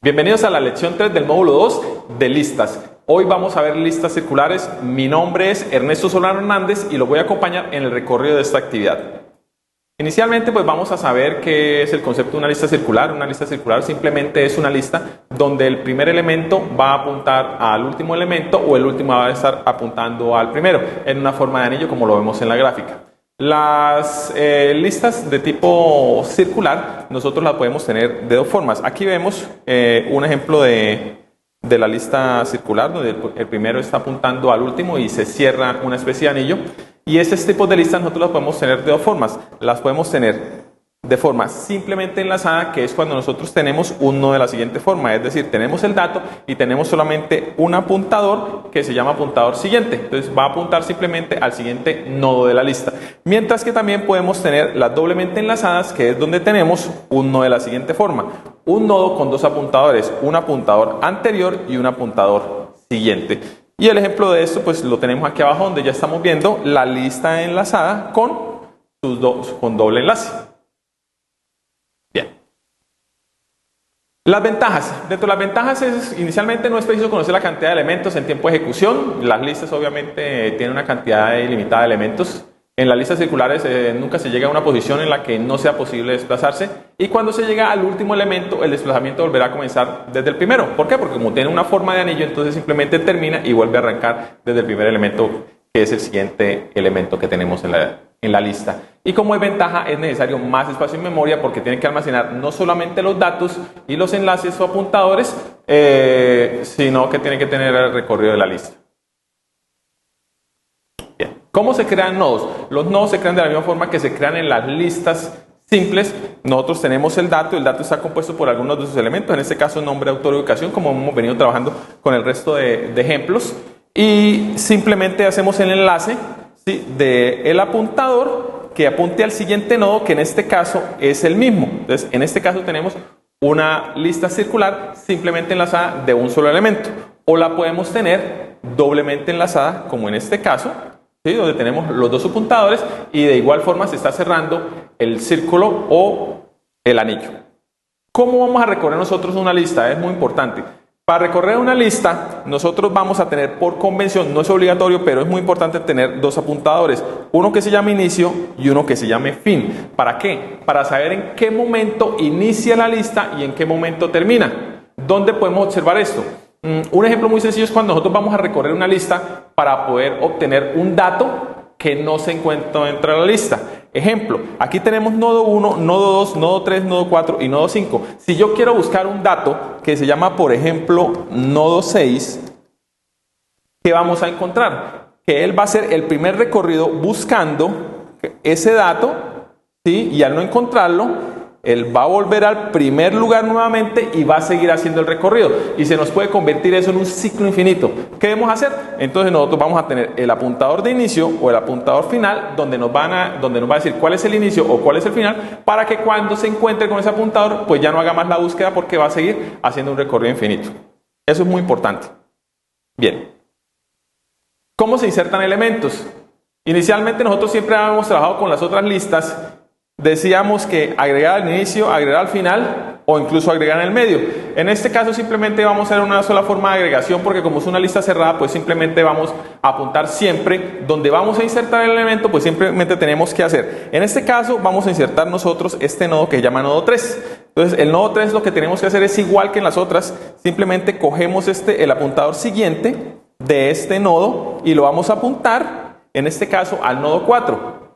Bienvenidos a la lección 3 del módulo 2 de listas. Hoy vamos a ver listas circulares. Mi nombre es Ernesto Solano Hernández y los voy a acompañar en el recorrido de esta actividad. Inicialmente pues vamos a saber qué es el concepto de una lista circular. Una lista circular simplemente es una lista donde el primer elemento va a apuntar al último elemento o el último va a estar apuntando al primero en una forma de anillo como lo vemos en la gráfica. Las listas de tipo circular nosotros las podemos tener de dos formas. Aquí vemos un ejemplo de la lista circular donde el primero está apuntando al último y se cierra una especie de anillo. Y este tipo de listas nosotros las podemos tener de dos formas. Las podemos tener de forma simplemente enlazada, que es cuando nosotros tenemos un nodo de la siguiente forma, es decir, tenemos el dato y tenemos solamente un apuntador que se llama apuntador siguiente, entonces va a apuntar simplemente al siguiente nodo de la lista. Mientras que también podemos tener las doblemente enlazadas, que es donde tenemos un nodo de la siguiente forma, un nodo con dos apuntadores, un apuntador anterior y un apuntador siguiente. Y el ejemplo de esto pues lo tenemos aquí abajo, donde ya estamos viendo la lista enlazada con doble enlace. Las ventajas. Dentro de las ventajas inicialmente no es preciso conocer la cantidad de elementos en tiempo de ejecución. Las listas obviamente tienen una cantidad ilimitada de elementos. En las listas circulares nunca se llega a una posición en la que no sea posible desplazarse. Y cuando se llega al último elemento, el desplazamiento volverá a comenzar desde el primero. ¿Por qué? Porque como tiene una forma de anillo, entonces simplemente termina y vuelve a arrancar desde el primer elemento, que es el siguiente elemento que tenemos en la lista. Y como es ventaja, es necesario más espacio en memoria porque tiene que almacenar no solamente los datos y los enlaces o apuntadores, sino que tiene que tener el recorrido de la lista. Bien. ¿Cómo se crean nodos? Los nodos se crean de la misma forma que se crean en las listas simples. Nosotros tenemos el dato está compuesto por algunos de sus elementos, en este caso nombre, autor y ubicación, como hemos venido trabajando con el resto de ejemplos. Y simplemente hacemos el enlace del apuntador que apunte al siguiente nodo, que en este caso es el mismo. Entonces, en este caso tenemos una lista circular simplemente enlazada de un solo elemento. O la podemos tener doblemente enlazada, como en este caso, donde tenemos los dos apuntadores y de igual forma se está cerrando el círculo o el anillo. ¿Cómo vamos a recorrer nosotros una lista? Es muy importante. Para recorrer una lista, nosotros vamos a tener por convención, no es obligatorio, pero es muy importante tener dos apuntadores. Uno que se llame inicio y uno que se llame fin. ¿Para qué? Para saber en qué momento inicia la lista y en qué momento termina. ¿Dónde podemos observar esto? Un ejemplo muy sencillo es cuando nosotros vamos a recorrer una lista para poder obtener un dato que no se encuentra dentro de la lista. Ejemplo, aquí tenemos nodo 1, nodo 2, nodo 3, nodo 4 y nodo 5. Si yo quiero buscar un dato que se llama, por ejemplo, nodo 6, ¿qué vamos a encontrar? Que él va a hacer el primer recorrido buscando ese dato, ¿sí? Y al no encontrarlo, él va a volver al primer lugar nuevamente y va a seguir haciendo el recorrido. Y se nos puede convertir eso en un ciclo infinito. ¿Qué debemos hacer? Entonces nosotros vamos a tener el apuntador de inicio o el apuntador final, donde nos va a decir cuál es el inicio o cuál es el final, para que cuando se encuentre con ese apuntador, pues ya no haga más la búsqueda porque va a seguir haciendo un recorrido infinito. Eso es muy importante. Bien. ¿Cómo se insertan elementos? Inicialmente nosotros siempre habíamos trabajado con las otras listas. Decíamos que agregar al inicio, agregar al final o incluso agregar en el medio. En este caso simplemente vamos a hacer una sola forma de agregación porque como es una lista cerrada, pues simplemente vamos a apuntar siempre donde vamos a insertar el elemento, pues simplemente tenemos que hacer. En este caso vamos a insertar nosotros este nodo que se llama nodo 3. Entonces el nodo 3 lo que tenemos que hacer es igual que en las otras, simplemente cogemos el apuntador siguiente de este nodo y lo vamos a apuntar, en este caso al nodo 4.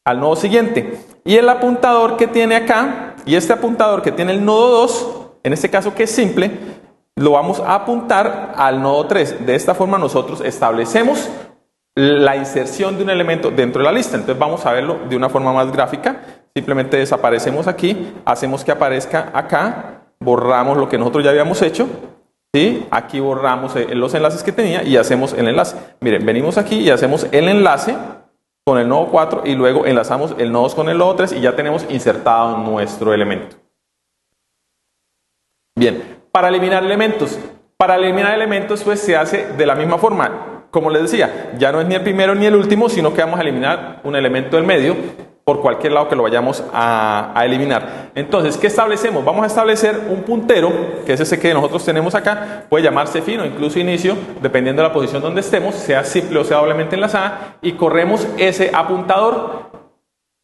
Al nodo siguiente. Y el apuntador que tiene acá y este apuntador que tiene el nodo 2, en este caso que es simple, lo vamos a apuntar al nodo 3. De esta forma nosotros establecemos la inserción de un elemento dentro de la lista. Entonces vamos a verlo de una forma más gráfica. Simplemente desaparecemos aquí, hacemos que aparezca acá, borramos lo que nosotros ya habíamos hecho. ¿Sí? Aquí borramos los enlaces que tenía y hacemos el enlace. Miren, venimos aquí y hacemos el enlace con el nodo 4 y luego enlazamos el nodo 2 con el nodo 3 y ya tenemos insertado nuestro elemento. Bien, para eliminar elementos. Para eliminar elementos pues se hace de la misma forma. Como les decía, ya no es ni el primero ni el último, sino que vamos a eliminar un elemento del medio. por cualquier lado que lo vayamos a eliminar. Entonces, ¿qué establecemos? Vamos a establecer un puntero, que es ese que nosotros tenemos acá, puede llamarse fin o incluso inicio, dependiendo de la posición donde estemos, sea simple o sea doblemente enlazada, y corremos ese apuntador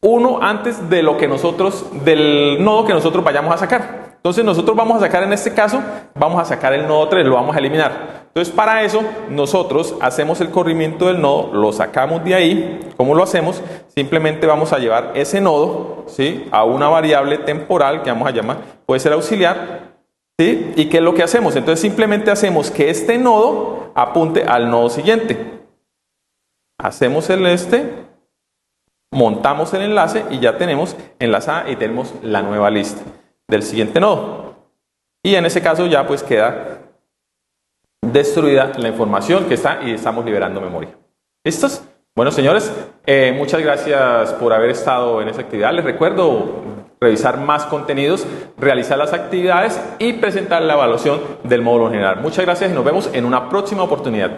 uno antes de lo que del nodo que nosotros vayamos a sacar. Entonces nosotros vamos a sacar, en este caso, vamos a sacar el nodo 3, lo vamos a eliminar. Entonces para eso nosotros hacemos el corrimiento del nodo, lo sacamos de ahí. ¿Cómo lo hacemos? Simplemente vamos a llevar ese nodo, ¿sí?, a una variable temporal que vamos a llamar, puede ser auxiliar, ¿sí? ¿Y qué es lo que hacemos? Entonces simplemente hacemos que este nodo apunte al nodo siguiente. Hacemos montamos el enlace y ya tenemos enlazada y tenemos la nueva lista del siguiente nodo. Y en ese caso ya pues queda destruida la información que está y estamos liberando memoria. ¿Listos? Bueno, señores, muchas gracias por haber estado en esta actividad. Les recuerdo revisar más contenidos, realizar las actividades y presentar la evaluación del módulo general. Muchas gracias y nos vemos en una próxima oportunidad.